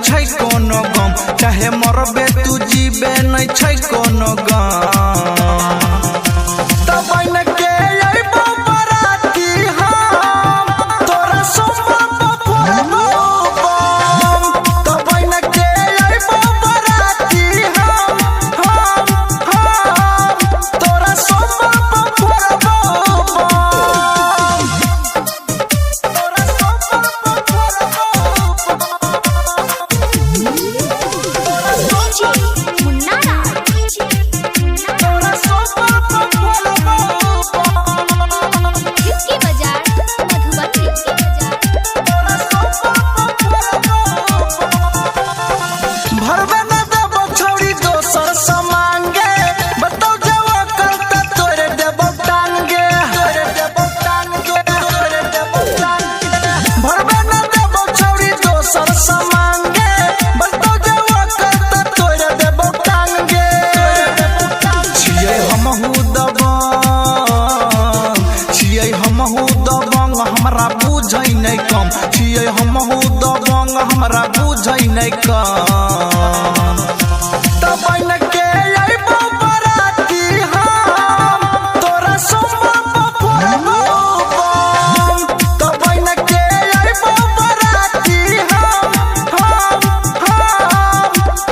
छै कोनो गम, चाहे मरबे तू जीबे नहीं छै कोनो गम। तब न के अइबो बराती हम तोरा सोमा बफरबो बम। तब न के अइबो बराती हम तोरा सोमा बफरबो बम। तोरा सोमा बफरबो हमरा बुझै नहीं कम, छियै हमहू दबंग हमरा बुझै नहीं कम। तब न के अइबो बराती हम तोरा सोमा बफरबो बम। तब न के अइबो बराती हम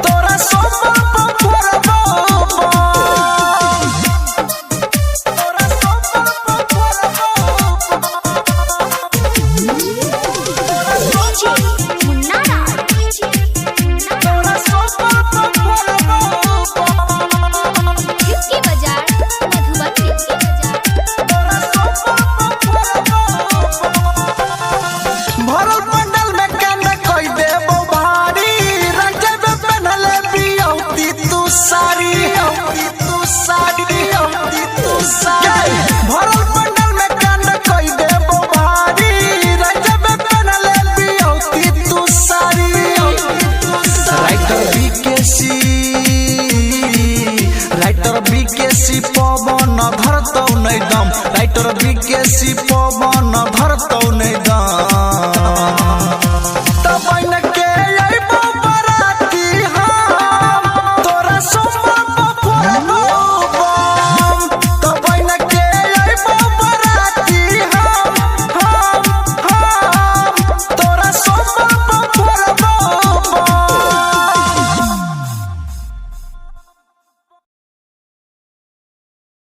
तोरा सोमा बफरबो बम। तोरा सोमा बफरबो राइटर बीकेसी पवन धरतौ नहीं दम, राइटर बीकेसी पवन धरतौ